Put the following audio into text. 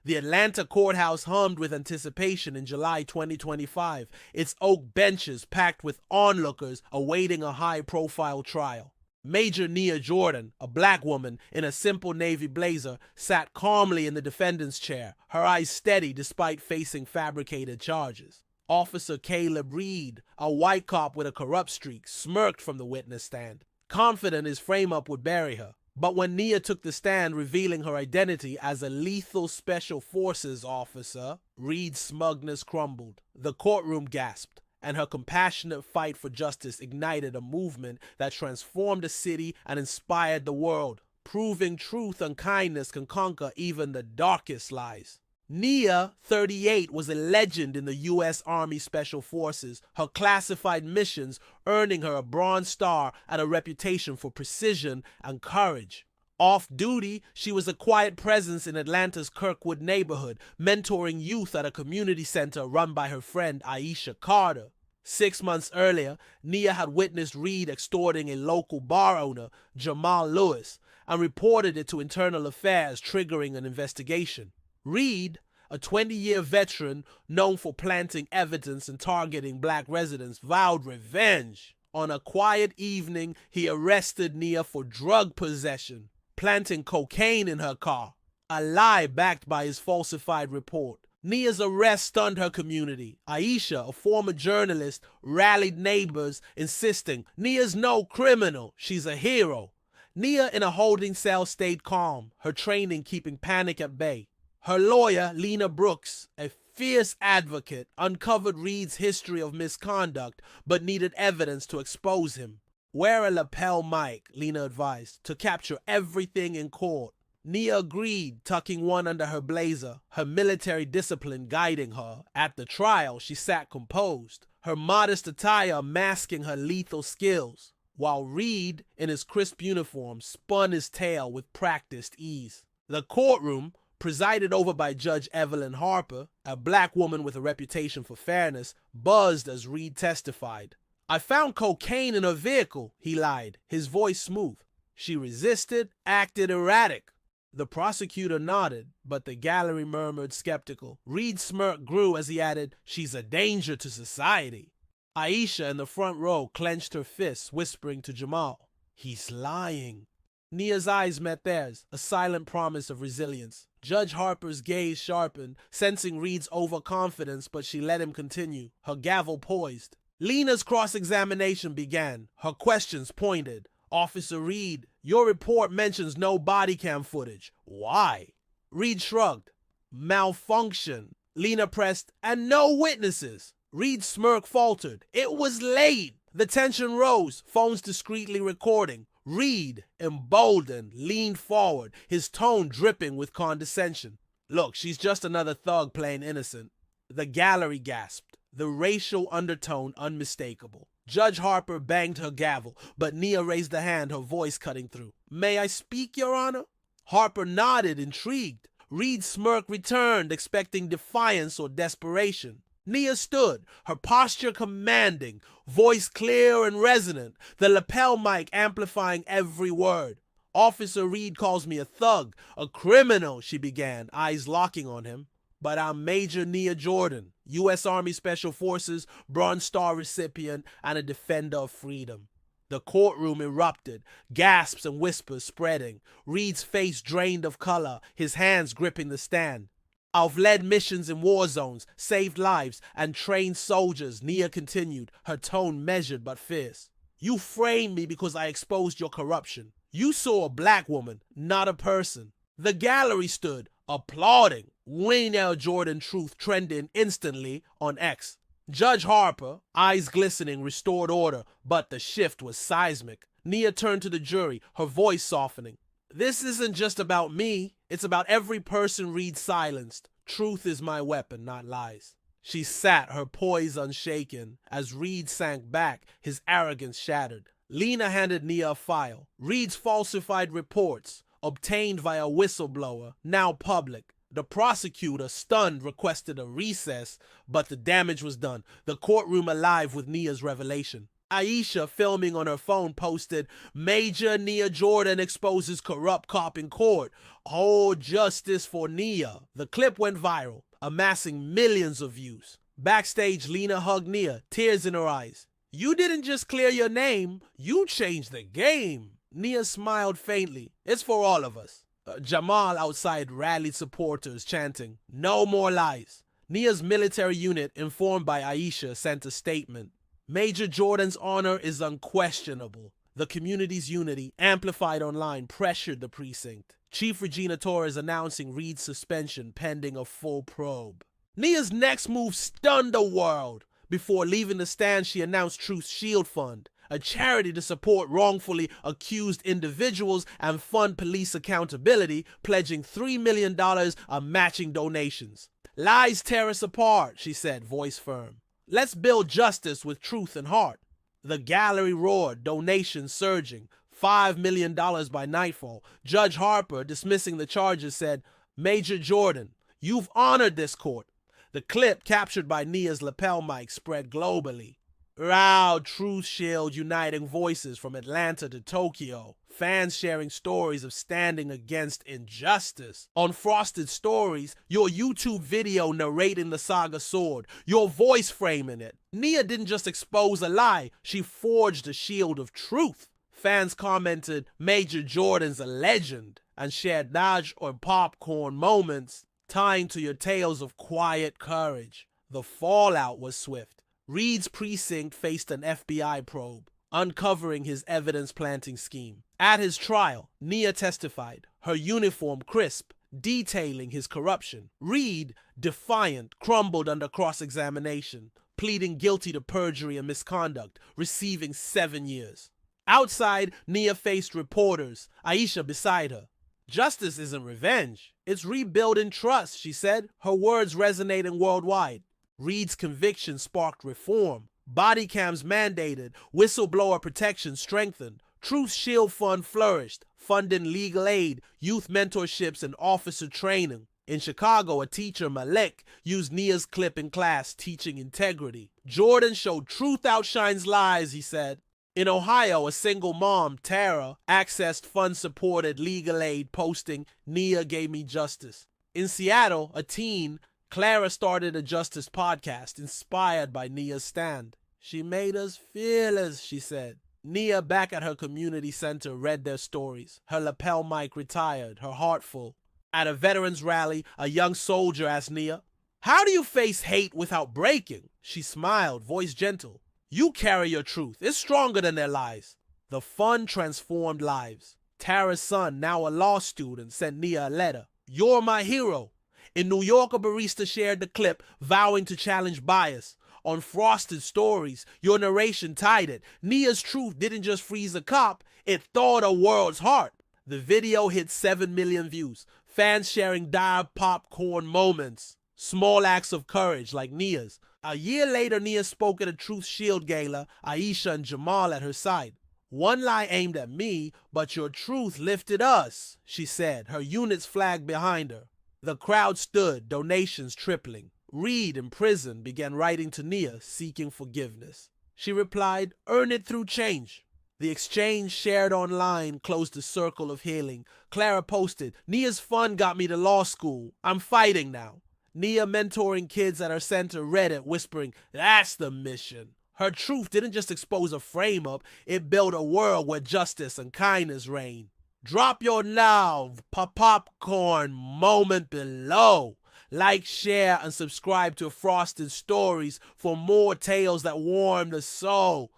The Atlanta courthouse hummed with anticipation in July 2025, its oak benches packed with onlookers awaiting a high-profile trial. Major Nia Jordan, a black woman in a simple navy blazer, sat calmly in the defendant's chair, her eyes steady despite facing fabricated charges. Officer Caleb Reed, a white cop with a corrupt streak, smirked from the witness stand, confident his frame-up would bury her. But when Nia took the stand revealing her identity as a lethal special forces officer, Reed's smugness crumbled. The courtroom gasped, and her compassionate fight for justice ignited a movement that transformed the city and inspired the world, proving truth and kindness can conquer even the darkest lies. Nia, 38, was a legend in the U.S. Army Special Forces, her classified missions earning her a Bronze Star and a reputation for precision and courage. Off-duty, she was a quiet presence in Atlanta's Kirkwood neighborhood, mentoring youth at a community center run by her friend Aisha Carter. 6 months earlier, Nia had witnessed Reed extorting a local bar owner, Jamal Lewis, and reported it to Internal Affairs, triggering an investigation. Reed, a 20-year veteran known for planting evidence and targeting black residents, vowed revenge. On a quiet evening, he arrested Nia for drug possession, planting cocaine in her car, a lie backed by his falsified report. Nia's arrest stunned her community. Aisha, a former journalist, rallied neighbors, insisting, "Nia's no criminal, she's a hero." Nia in a holding cell stayed calm, her training keeping panic at bay. Her lawyer, Lena Brooks, a fierce advocate, uncovered Reed's history of misconduct but needed evidence to expose him. "Wear a lapel mic," Lena advised, "to capture everything in court." Nia agreed, tucking one under her blazer, her military discipline guiding her. At the trial, she sat composed, her modest attire masking her lethal skills, while Reed, in his crisp uniform, spun his tale with practiced ease. The courtroom, presided over by Judge Evelyn Harper, a black woman with a reputation for fairness, buzzed as Reed testified. "I found cocaine in her vehicle," he lied, his voice smooth. "She resisted, acted erratic." The prosecutor nodded, but the gallery murmured skeptical. Reed's smirk grew as he added, "She's a danger to society." Aisha in the front row clenched her fists, whispering to Jamal, "He's lying." Nia's eyes met theirs, a silent promise of resilience. Judge Harper's gaze sharpened, sensing Reed's overconfidence, but she let him continue, her gavel poised. Lena's cross-examination began, her questions pointed. "Officer Reed, your report mentions no body cam footage. Why?" Reed shrugged. "Malfunction." Lena pressed, "And no witnesses." Reed's smirk faltered. "It was late." The tension rose, phones discreetly recording. Reed, emboldened, leaned forward, his tone dripping with condescension. "Look, she's just another thug playing innocent." The gallery gasped, the racial undertone unmistakable. Judge Harper banged her gavel, but Nia raised a hand, her voice cutting through. "May I speak, Your Honor?" Harper nodded, intrigued. Reed's smirk returned, expecting defiance or desperation. Nia stood, her posture commanding, voice clear and resonant, the lapel mic amplifying every word. "Officer Reed calls me a thug, a criminal," she began, eyes locking on him. "But I'm Major Nia Jordan, U.S. Army Special Forces, Bronze Star recipient, and a defender of freedom." The courtroom erupted, gasps and whispers spreading. Reed's face drained of color, his hands gripping the stand. "I've led missions in war zones, saved lives, and trained soldiers," Nia continued, her tone measured but fierce. "You framed me because I exposed your corruption. You saw a black woman, not a person." The gallery stood, applauding. Nia Jordan truth trending instantly on X. Judge Harper, eyes glistening, restored order, but the shift was seismic. Nia turned to the jury, her voice softening. "This isn't just about me. It's about every person Reed silenced. Truth is my weapon, not lies." She sat, her poise unshaken. As Reed sank back, his arrogance shattered. Lena handed Nia a file. Reed's falsified reports, obtained via a whistleblower, now public. The prosecutor, stunned, requested a recess, but the damage was done, the courtroom alive with Nia's revelation. 𝐈𝐡𝐢, filming on her phone, posted, "Major Nia Jordan exposes corrupt cop in court. Hold justice for Nia." The clip went viral, amassing millions of views. Backstage, Lena hugged Nia, tears in her eyes. "You didn't just clear your name, you changed the game." Nia smiled faintly. "It's for all of us." Jamal outside rallied supporters, chanting, "No more lies." Nia's military unit, informed by 𝐈𝐡𝐢, sent a statement. Major Jordan's honor is unquestionable. The community's unity, amplified online, pressured the precinct. Chief Regina Torres announcing Reed's suspension pending a full probe. Nia's next move stunned the world. Before leaving the stand, she announced Truth's Shield Fund, a charity to support wrongfully accused individuals and fund police accountability, pledging $3 million of matching donations. "Lies tear us apart," she said, voice firm. "Let's build justice with truth and heart." The gallery roared, donations surging, $5 million by nightfall. Judge Harper, dismissing the charges, said, "Major Jordan, you've honored this court." The clip, captured by Nia's lapel mic, spread globally. Loud Truth Shield uniting voices from Atlanta to Tokyo. Fans sharing stories of standing against injustice. On Frosted Stories, your YouTube video narrating the saga sword, your voice framing it. Nia didn't just expose a lie, she forged a shield of truth. Fans commented, "Major Jordan's a legend," and shared Naj or popcorn moments tying to your tales of quiet courage. The fallout was swift. Reed's precinct faced an FBI probe, uncovering his evidence-planting scheme. At his trial, Nia testified, her uniform crisp, detailing his corruption. Reed, defiant, crumbled under cross-examination, pleading guilty to perjury and misconduct, receiving 7 years. Outside, Nia faced reporters, 𝐈𝐡𝐢 beside her. "Justice isn't revenge, it's rebuilding trust," she said, her words resonating worldwide. Reed's conviction sparked reform. Body cams mandated, whistleblower protection strengthened. Truth's Shield Fund flourished, funding legal aid, youth mentorships, and officer training. In Chicago, a teacher, Malik, used Nia's clip in class, teaching integrity. "Jordan showed truth outshines lies," he said. In Ohio, a single mom, Tara, accessed fund-supported legal aid, posting, "Nia gave me justice." In Seattle, a teen, Clara, started a justice podcast inspired by Nia's stand. "She made us fearless," she said. Nia, back at her community center, read their stories. Her lapel mic retired, her heart full. At a veterans rally, a young soldier asked Nia, "How do you face hate without breaking?" She smiled, voice gentle. "You carry your truth. It's stronger than their lies." The fund transformed lives. Tara's son, now a law student, sent Nia a letter. "You're my hero." In New York, a barista shared the clip, vowing to challenge bias. On Frosted Stories, your narration tied it. Nia's truth didn't just freeze a cop, it thawed a world's heart. The video hit 7 million views, fans sharing dire popcorn moments. Small acts of courage like Nia's. A year later, Nia spoke at a Truth Shield gala, 𝐈𝐡𝐢 and Jamal at her side. "One lie aimed at me, but your truth lifted us," she said, her unit's flag behind her. The crowd stood, donations tripling. Reed, in prison, began writing to Nia, seeking forgiveness. She replied, "Earn it through change." The exchange, shared online, closed the circle of healing. Clara posted, "Nia's fund got me to law school. I'm fighting now." Nia, mentoring kids at her center, read it, whispering, "That's the mission." Her truth didn't just expose a frame-up, it built a world where justice and kindness reign. Drop your now popcorn moment below. Like, share, and subscribe to Frosted Stories for more tales that warm the soul.